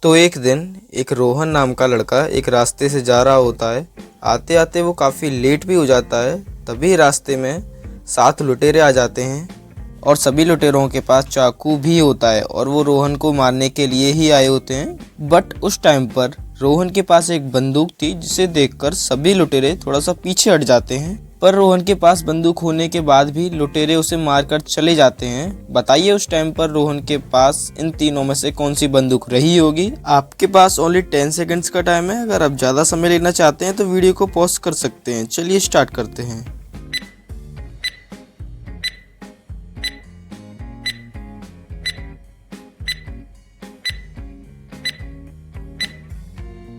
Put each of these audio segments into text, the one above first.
तो एक दिन एक रोहन नाम का लड़का एक रास्ते से जा रहा होता है। आते आते वो काफ़ी लेट भी हो जाता है। तभी रास्ते में 7 लुटेरे आ जाते हैं और सभी लुटेरों के पास चाकू भी होता है और वो रोहन को मारने के लिए ही आए होते हैं। बट उस टाइम पर रोहन के पास एक बंदूक थी, जिसे देखकर सभी लुटेरे थोड़ा सा पीछे हट जाते हैं। पर रोहन के पास बंदूक होने के बाद भी लुटेरे उसे मारकर चले जाते हैं। बताइए उस टाइम पर रोहन के पास इन तीनों में से कौन सी बंदूक रही होगी। आपके पास ओनली 10 सेकंड्स का टाइम है। अगर आप ज़्यादा समय लेना चाहते हैं तो वीडियो को पॉज कर सकते हैं। चलिए स्टार्ट करते हैं।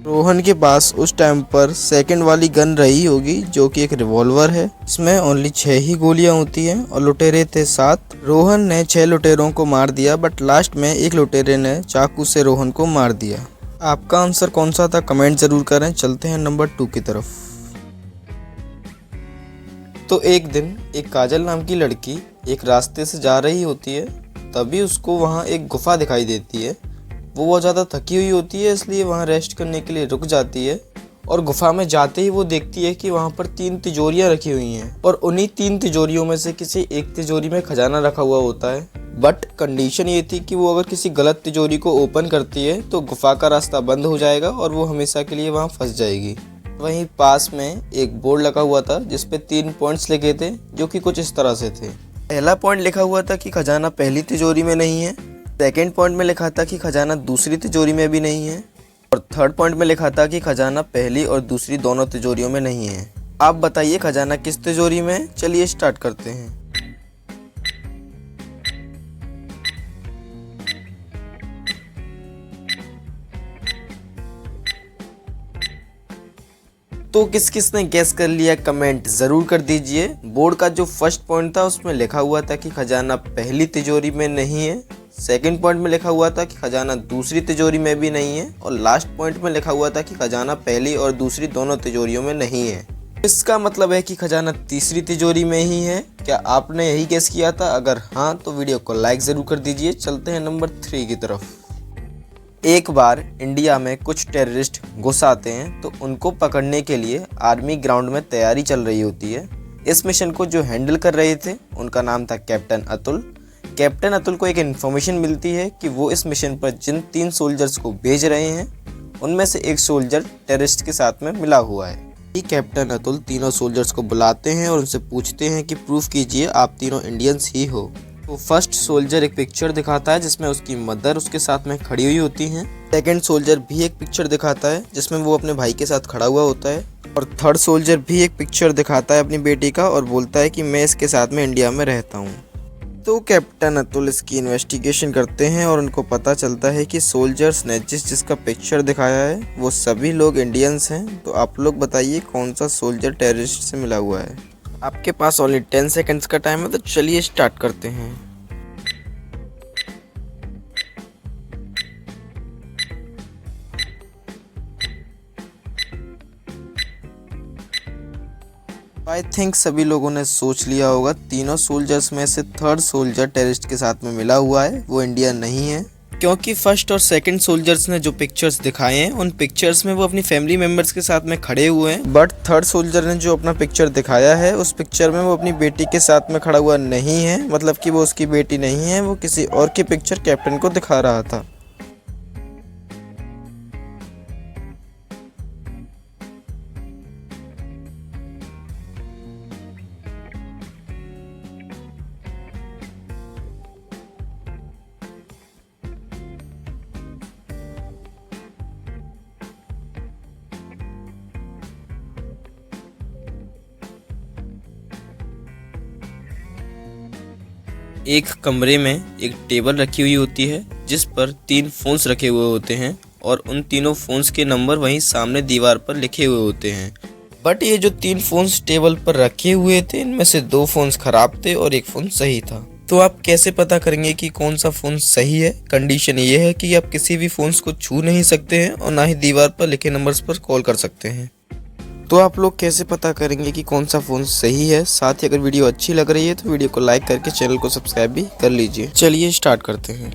रोहन के पास उस टाइम पर सेकंड वाली गन रही होगी, जो कि एक रिवॉल्वर है। इसमें ओनली 6 ही गोलियां होती हैं और लुटेरे थे 7। रोहन ने 6 लुटेरों को मार दिया, बट लास्ट में एक लुटेरे ने चाकू से रोहन को मार दिया। आपका आंसर कौन सा था कमेंट जरूर करें। चलते हैं नंबर 2 की तरफ। तो एक दिन एक काजल नाम की लड़की एक रास्ते से जा रही होती है। तभी उसको वहाँ एक गुफा दिखाई देती है। वो बहुत ज़्यादा थकी हुई होती है, इसलिए वहाँ रेस्ट करने के लिए रुक जाती है। और गुफा में जाते ही वो देखती है कि वहाँ पर 3 तिजोरियाँ रखी हुई हैं और उन्हीं 3 तिजोरियों में से किसी एक तिजोरी में खजाना रखा हुआ होता है। बट कंडीशन ये थी कि वो अगर किसी गलत तिजोरी को ओपन करती है तो गुफा का रास्ता बंद हो जाएगा और वो हमेशा के लिए वहाँ फंस जाएगी। वहीं पास में एक बोर्ड लगा हुआ था जिसपे 3 पॉइंट्स लिखे थे, जो कि कुछ इस तरह से थे। पहला पॉइंट लिखा हुआ था कि खजाना पहली तिजोरी में नहीं है। सेकेंड पॉइंट में लिखा था कि खजाना दूसरी तिजोरी में भी नहीं है। और थर्ड पॉइंट में लिखा था कि खजाना पहली और दूसरी दोनों तिजोरियों में नहीं है। आप बताइए खजाना किस तिजोरी में है। चलिए स्टार्ट करते हैं। तो किस किस ने गैस कर लिया कमेंट ज़रूर कर दीजिए। बोर्ड का जो फर्स्ट पॉइंट था उसमें लिखा हुआ था कि खजाना पहली तिजोरी में नहीं है। सेकंड पॉइंट में लिखा हुआ था कि खजाना दूसरी तिजोरी में भी नहीं है। और लास्ट पॉइंट में लिखा हुआ था कि खजाना पहली और दूसरी दोनों तिजोरियों में नहीं है। इसका मतलब है कि खजाना तीसरी तिजोरी में ही है। क्या आपने यही गैस किया था? अगर हाँ तो वीडियो को लाइक ज़रूर कर दीजिए। चलते हैं नंबर 3 की तरफ। एक बार इंडिया में कुछ टेररिस्ट घुस आते हैं, तो उनको पकड़ने के लिए आर्मी ग्राउंड में तैयारी चल रही होती है। इस मिशन को जो हैंडल कर रहे थे उनका नाम था कैप्टन अतुल। कैप्टन अतुल को एक इन्फॉर्मेशन मिलती है कि वो इस मिशन पर जिन 3 सोल्जर्स को भेज रहे हैं उनमें से एक सोल्जर टेररिस्ट के साथ में मिला हुआ है। कैप्टन अतुल तीनों सोल्जर्स को बुलाते हैं और उनसे पूछते हैं कि प्रूफ कीजिए आप तीनों इंडियंस ही हो। तो फर्स्ट सोल्जर एक पिक्चर दिखाता है जिसमें उसकी मदर उसके साथ में खड़ी हुई होती हैं। सेकंड सोल्जर भी एक पिक्चर दिखाता है जिसमें वो अपने भाई के साथ खड़ा हुआ होता है। और थर्ड सोल्जर भी एक पिक्चर दिखाता है अपनी बेटी का और बोलता है कि मैं इसके साथ में इंडिया में रहता हूँ। तो कैप्टन अतुल इसकी इन्वेस्टिगेशन करते हैं और उनको पता चलता है कि सोल्जर्स ने जिसका पिक्चर दिखाया है वो सभी लोग इंडियंस हैं। तो आप लोग बताइए कौन सा सोल्जर टेररिस्ट से मिला हुआ है। आपके पास ओनली 10 सेकंड्स का टाइम है, तो चलिए स्टार्ट करते हैं। आई थिंक सभी लोगों ने सोच लिया होगा, तीनों सोल्जर्स में से थर्ड सोल्जर टेररिस्ट के साथ में मिला हुआ है, वो इंडिया नहीं है। क्योंकि फर्स्ट और सेकंड सोल्जर्स ने जो पिक्चर्स दिखाए हैं उन पिक्चर्स में वो अपनी फैमिली मेंबर्स के साथ में खड़े हुए हैं। बट थर्ड सोल्जर ने जो अपना पिक्चर दिखाया है उस पिक्चर में वो अपनी बेटी के साथ में खड़ा हुआ नहीं है। मतलब कि वो उसकी बेटी नहीं है, वो किसी और की पिक्चर कैप्टन को दिखा रहा था। एक कमरे में एक टेबल रखी हुई होती है जिस पर 3 फोन्स रखे हुए होते हैं और उन तीनों फोन्स के नंबर वहीं सामने दीवार पर लिखे हुए होते हैं। बट ये जो 3 फोन्स टेबल पर रखे हुए थे इनमें से 2 फोन्स खराब थे और एक फ़ोन सही था। तो आप कैसे पता करेंगे कि कौन सा फ़ोन सही है? कंडीशन ये है कि आप किसी भी फ़ोन्स को छू नहीं सकते हैं और ना ही दीवार पर लिखे नंबर्स पर कॉल कर सकते हैं। तो आप लोग कैसे पता करेंगे कि कौन सा फ़ोन सही है? साथ ही अगर वीडियो अच्छी लग रही है तो वीडियो को लाइक करके चैनल को सब्सक्राइब भी कर लीजिए। चलिए स्टार्ट करते हैं।